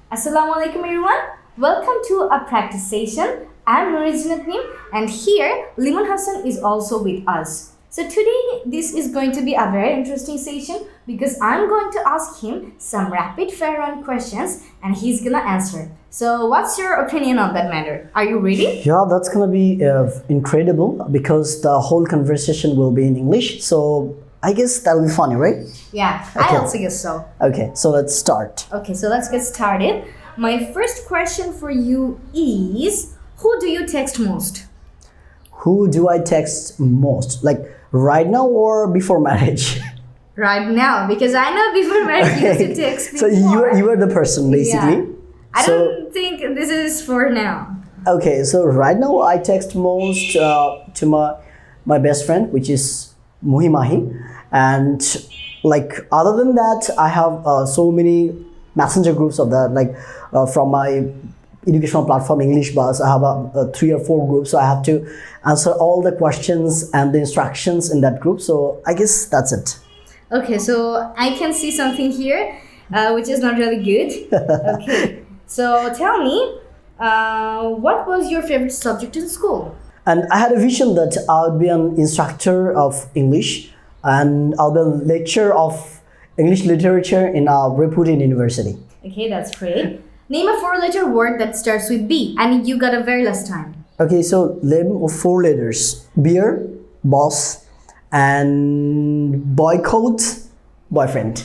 Assalamualaikum everyone. Welcome to a practice session. I'm Noore Jannat Meem and here Liman Hassan is also with us. So today this is going to be a very interesting session because I'm going to ask him some rapid fire round questions and he's gonna answer. So what's your opinion on that matter? Are you ready? Yeah, that's gonna be incredible because the whole conversation will be in English. So I guess that'll be funny, right? Yeah, Okay. I also guess so. Okay, so let's start. Okay, so let's get started. My first question for you is, who do you text most? Who do I text most? Like right now or before marriage? Right now, because I know before marriage you used to text So before. you are the person basically. I So don't think this is for now. okay, so right now I text most to my best friend, which is Muhimahi, and like other than that, I have so many messenger groups of that. Like from my educational platform English Bus, I have 3 or 4 groups, so I have to answer all the questions and the instructions in that group. So I guess that's it. Okay, so I can see something here, which is not really good. Okay, so tell me, what was your favorite subject in school? And I had a vision that I would be an instructor of English and I'll be a lecturer of English literature in a reputed university. Okay, that's great. Name a 4-letter word that starts with B, and you got a very less time. Okay, so name of 4 letters: beer, boss, and boycott, boyfriend.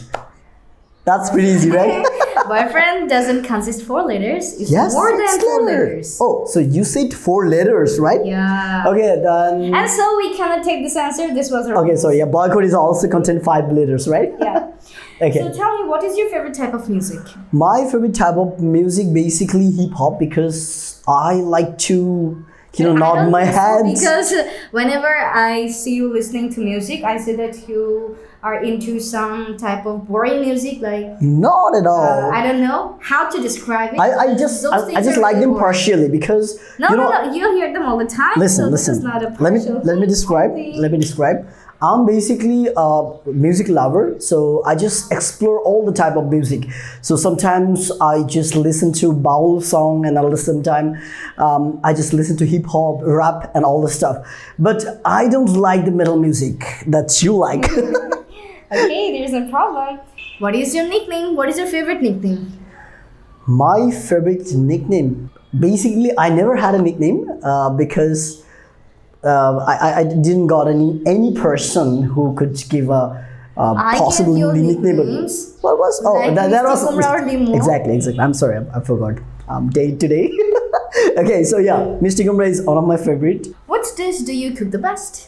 That's pretty easy, right? Boyfriend doesn't consist 4 letters. It's Yes, more than it's 4 letter. letters. Oh, so you said 4 letters, right? Yeah. Okay, then. And so we cannot take this answer. This was our Okay, so yeah, boycott is also contain 5 letters, right? Yeah. Okay. So tell me, what is your favorite type of music? My favorite type of music basically hip hop because I like to, I nod don't my think so, head. because whenever I see you listening to music, I see that you are into some type of boring music, like Not at all. I don't know how to describe it. I because those things just are like really them boring. partially because No, you know. no, you hear them all the time. Listen, so this listen. is not a Let me partial let me thing describe. only. Let me describe. I'm basically a music lover, so I just explore all the type of music. So sometimes I just listen to baul song, and other sometimes I just listen to hip hop, rap, and all the stuff. But I don't like the metal music that you like. Okay, there's no problem. What is your nickname? What is your favorite nickname? My favorite nickname. Basically, I never had a nickname because I didn't got any person who could give a I possible gave you nickname. nicknames. What was? Oh, Like that was Mr. Kumar or Limo. exactly. I'm sorry, I forgot. Day today. Okay, so yeah, Mr. Kumra is one of my favorite. What dish do you cook the best?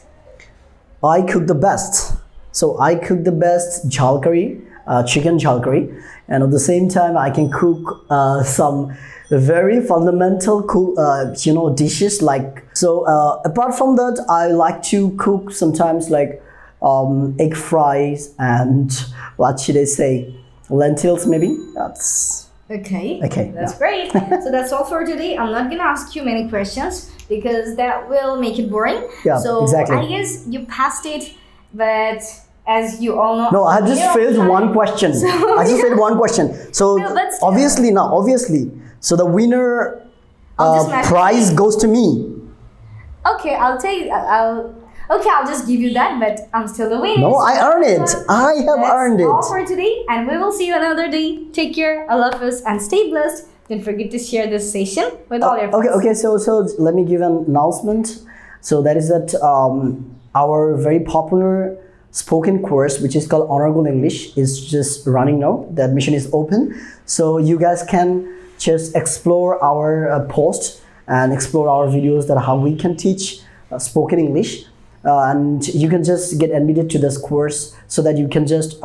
I cook the best. So I cook the best jhal curry, chicken jhal curry, and at the same time I can cook some very fundamental dishes like. So apart from that, I like to cook sometimes like egg fries and what should I say, lentils maybe. That's Okay. Okay, That's yeah. great. So that's all for today. I'm not gonna ask you many questions because that will make it boring. Yeah, so exactly. I guess you passed it, but as you all know, no. I just you're failed on one time. question. I just failed one question. So No, but still. obviously, so the winner Of this match. prize goes to me. Okay, I'll take. I'll just give you that, but I'm still the winner. No, I earned it. I have That's earned it. all for today, and we will see you another day. Take care. I love us and stay blessed. Don't forget to share this session with all your friends. Okay. So let me give an announcement. So that is that our very popular spoken course, which is called Honorable English, is just running now. The admission is open, so you guys can just explore our post and explore our videos that how we can teach spoken English, and you can just get admitted to this course so that you can just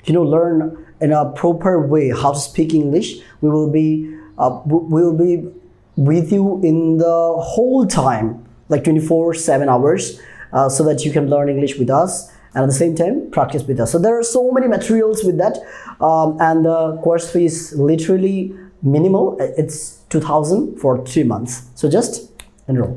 learn in a proper way how to speak English. We will be with you in the whole time, like 24/7 hours, so that you can learn English with us and at the same time practice with us. So there are so many materials with that, and the course fee is literally minimal. It's 2,000 for 3 months. So just enroll.